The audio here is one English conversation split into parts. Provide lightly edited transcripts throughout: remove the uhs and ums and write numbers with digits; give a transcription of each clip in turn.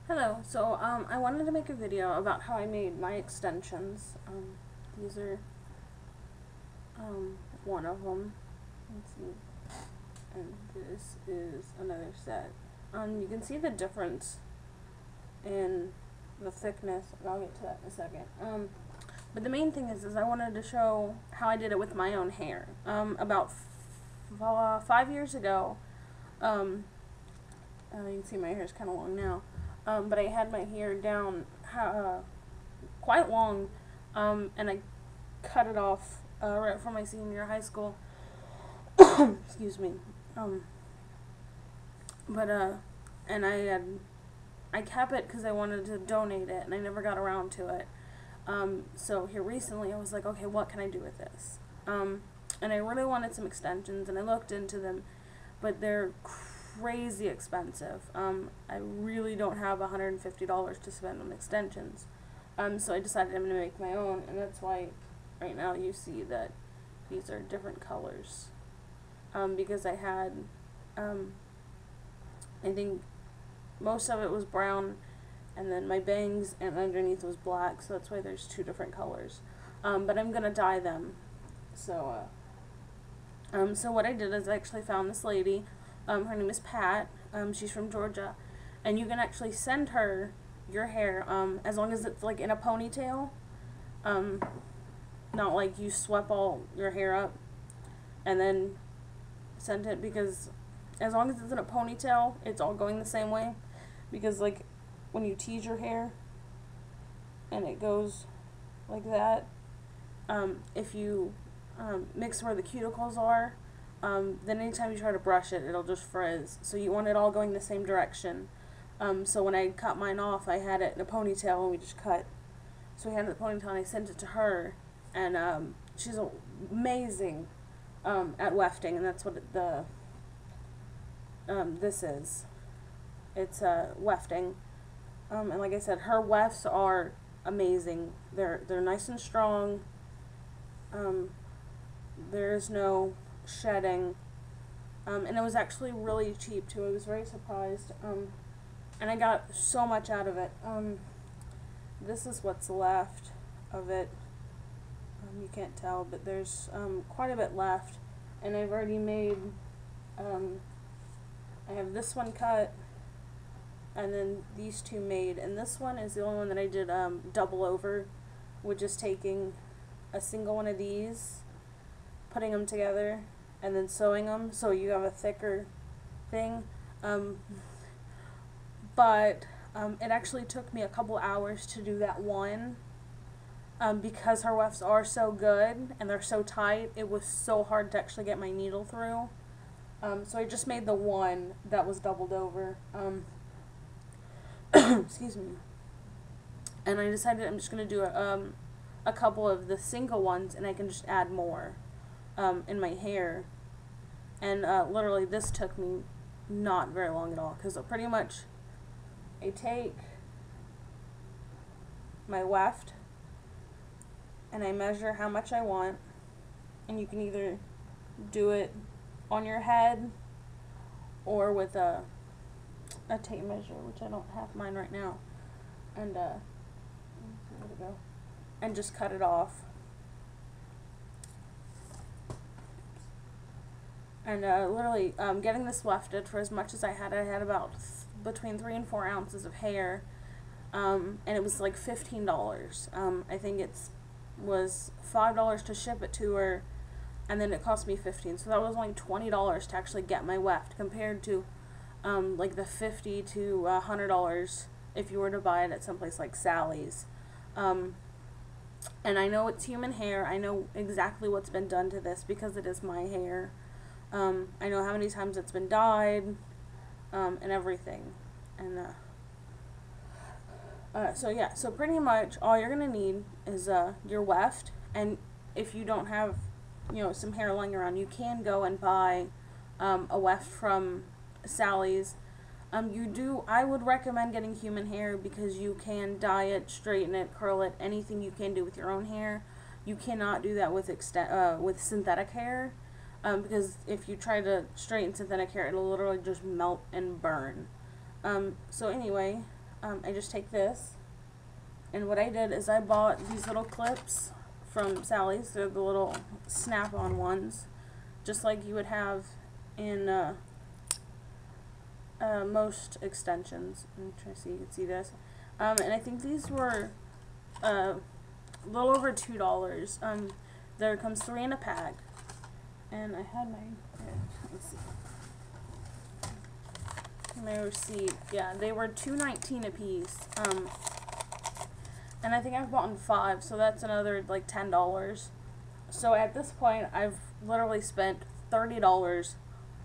Hello, so I wanted to make a video about how I made my extensions. These are one of them. Let's see. And this is another set. You can see the difference in the thickness, and I'll get to that in a second. But the main thing is I wanted to show how I did it with my own hair. About 5 years ago, you can see my hair is kind of long now. But I had my hair down quite long, and I cut it off right before my senior year of high school. Excuse me. And I kept it because I wanted to donate it, and I never got around to it. So here recently, I was like, okay, what can I do with this? And I really wanted some extensions, and I looked into them, but they're crazy expensive. I really don't have $150 to spend on extensions. So I decided I'm going to make my own, and that's why right now you see that these are different colors. Because I had, I think most of it was brown, and then my bangs and underneath was black, so that's why there's two different colors. But I'm going to dye them. So what I did is I actually found this lady. Her name is Pat. She's from Georgia, and you can actually send her your hair as long as it's like in a ponytail. Not like you swept all your hair up and then send it, because as long as it's in a ponytail, it's all going the same way. Because like when you tease your hair and it goes like that, if you mix where the cuticles are, then anytime you try to brush it, it'll just frizz. So you want it all going the same direction. So when I cut mine off, I had it in a ponytail, and we just cut. So we had it in a ponytail, and I sent it to her, and she's amazing at wefting, and that's what this is. It's wefting, and like I said, her wefts are amazing. They're nice and strong. There's no shedding, and it was actually really cheap too. I was very surprised, and I got so much out of it. This is what's left of it. You can't tell, but there's quite a bit left, and I've already made, I have this one cut, and then these two made, and this one is the only one that I did double over, with just taking a single one of these, putting them together, and then sewing them so you have a thicker thing. But it actually took me a couple hours to do that one, because her wefts are so good and they're so tight. It was so hard to actually get my needle through. So I just made the one that was doubled over. Excuse me. And I decided I'm just going to do a couple of the single ones, and I can just add more in my hair. And literally this took me not very long at all, because pretty much I take my weft and I measure how much I want, and you can either do it on your head or with a tape measure, which I don't have mine right now, and where'd it go? And just cut it off. And literally, getting this wefted for as much as I had about between 3 and 4 ounces of hair, and it was like $15. I think it was $5 to ship it to her, and then it cost me $15. So that was only $20 to actually get my weft, compared to like the $50 to $100 if you were to buy it at someplace like Sally's. And I know it's human hair. I know exactly what's been done to this because it is my hair. I know how many times it's been dyed, and everything. And so yeah, so pretty much all you're gonna need is your weft. And if you don't have, some hair lying around, you can go and buy a weft from Sally's. I would recommend getting human hair, because you can dye it, straighten it, curl it, anything you can do with your own hair. You cannot do that with synthetic hair. Because if you try to straighten synthetic hair, it'll literally just melt and burn. So anyway, I just take this, and what I did is I bought these little clips from Sally's. They're the little snap-on ones, just like you would have in most extensions. I'm trying to see, you can see this. And I think these were a little over $2. There comes 3 in a pack, and I had let's see, my receipt. Yeah, they were $2.19 a piece. And I think I've bought 5, so that's another like $10. So at this point, I've literally spent $30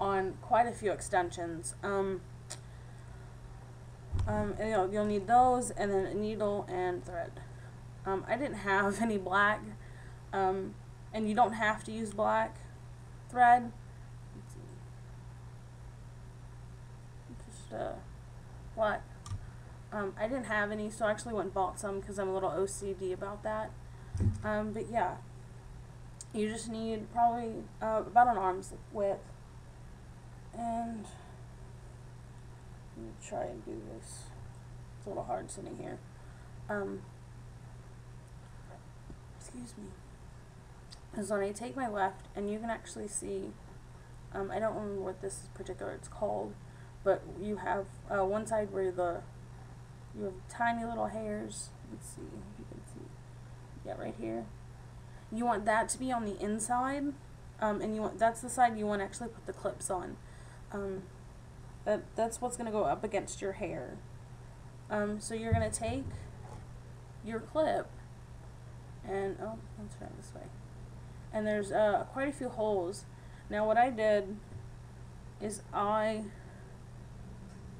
on quite a few extensions. And you'll need those, and then a needle and thread. I didn't have any black, and you don't have to use black thread. Let's see. Just black. I didn't have any, so I actually went and bought some because I'm a little OCD about that. But yeah, you just need probably about an arm's width. And let me try and do this. It's a little hard sitting here. Excuse me. Is when I take my left, and you can actually see, I don't remember what this particular it's called, but you have one side where you have tiny little hairs. Let's see if you can see. Yeah, right here. You want that to be on the inside, and that's the side you want to actually put the clips on. That's what's going to go up against your hair. So you're going to take your clip, and let's try it this way. And there's quite a few holes. Now what I did is I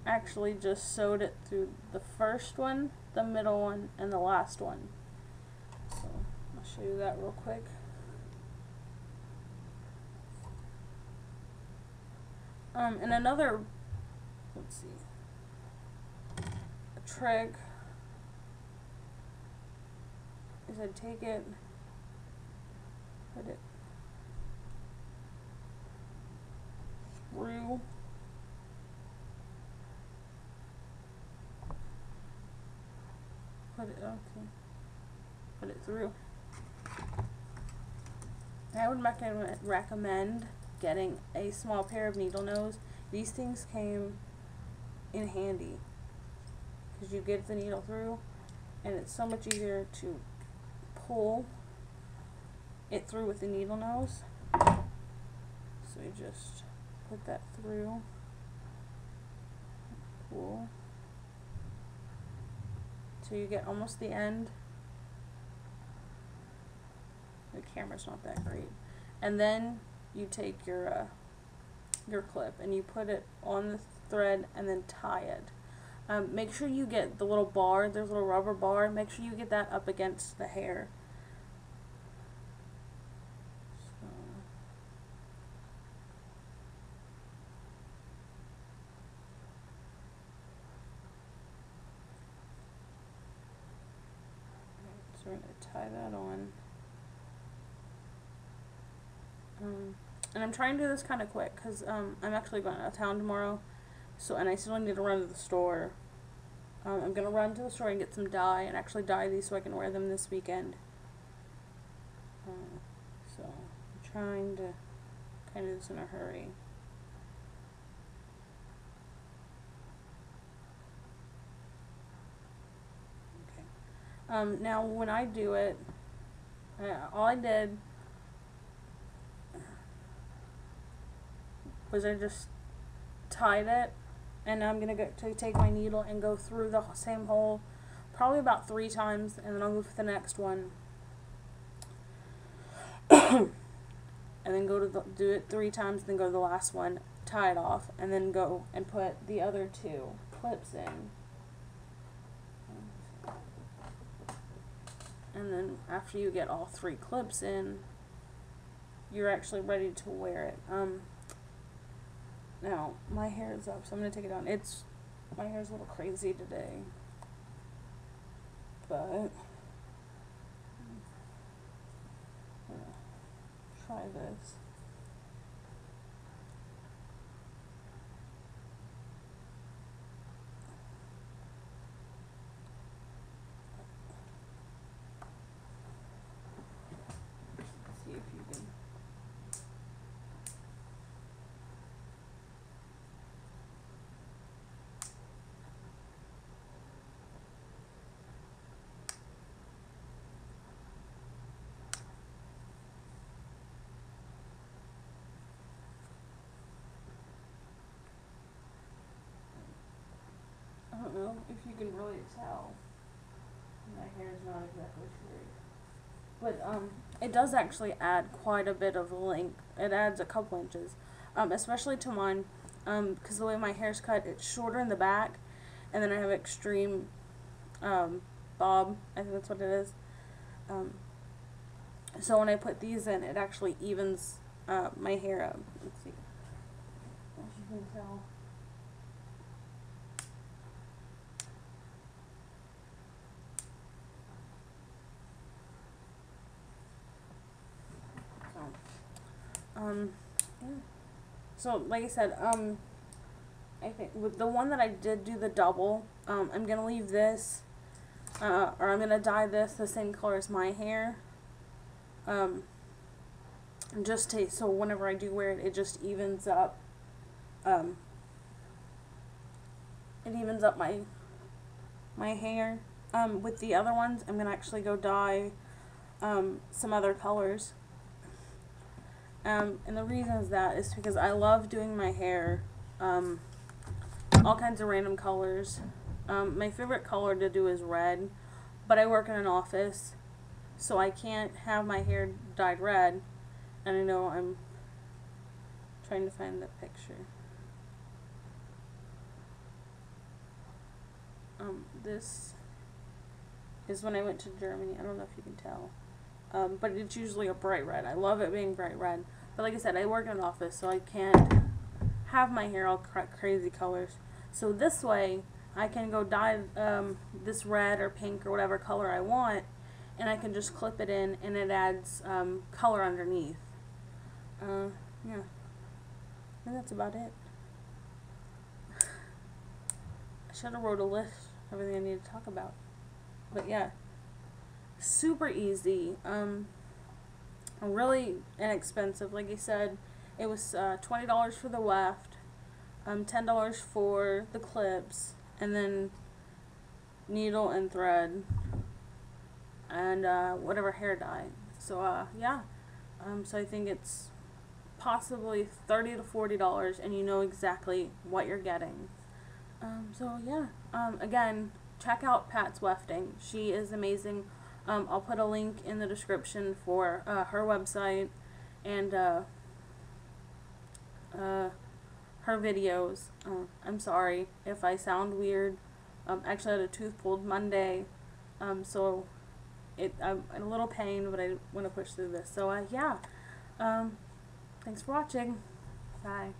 actually just sewed it through the first one, the middle one, and the last one. So I'll show you that real quick. And another, let's see, a trick is I take it, put it through, put it through. I would recommend getting a small pair of needle nose. These things came in handy because you get the needle through, and it's so much easier to pull it through with the needle nose. So you just put that through, pull, till you get almost the end. The camera's not that great. And then you take your clip and you put it on the thread and then tie it. Make sure you get the little bar, there's a little rubber bar, make sure you get that up against the hair. So we're going to tie that on. And I'm trying to do this kind of quick because I'm actually going out of town tomorrow, and I still need to run to the store. I'm going to run to the store and get some dye and actually dye these so I can wear them this weekend. So I'm trying to kind of do this in a hurry. Okay. Now when I do it, all I did was I just tied it, and now I'm going to take my needle and go through the same hole probably about 3 times, and then I'll move to the next one. And then go to do it 3 times, then go to the last one, tie it off, and then go and put the other 2 clips in. And then after you get all 3 clips in, you're actually ready to wear it. Now, my hair is up, so I'm going to take it down. My hair's a little crazy today. But, try this. if you can really tell. My hair is not exactly straight. But it does actually add quite a bit of length. It adds a couple inches, especially to mine, because the way my hair's cut, it's shorter in the back, and then I have extreme bob. I think that's what it is. So when I put these in, it actually evens my hair up. Let's see. As you can tell. Yeah. So like I said, I think with the one that I did do the double, I'm gonna leave this, or I'm gonna dye this the same color as my hair, just to, so whenever I do wear it, it just evens up, it evens up my hair. With the other ones, I'm gonna actually go dye, some other colors. And the reason is that is because I love doing my hair, all kinds of random colors. My favorite color to do is red, but I work in an office, so I can't have my hair dyed red, and I know I'm trying to find the picture. This is when I went to Germany. I don't know if you can tell. But it's usually a bright red. I love it being bright red. But like I said, I work in an office, so I can't have my hair all crazy colors. So this way, I can go dye this red or pink or whatever color I want, and I can just clip it in, and it adds color underneath. Yeah. And that's about it. I should have wrote a list of everything I need to talk about. But yeah. Super easy, really inexpensive. Like I said, it was $20 for the weft, $10 for the clips, and then needle and thread, and whatever hair dye. So yeah, so I think it's possibly $30 to $40, and you know exactly what you're getting. So yeah, again, check out Pat's Wefting. She is amazing. I'll put a link in the description for her website and her videos. I'm sorry if I sound weird. Actually, I had a tooth pulled Monday, so I'm in a little pain, but I want to push through this. So yeah, thanks for watching. Bye.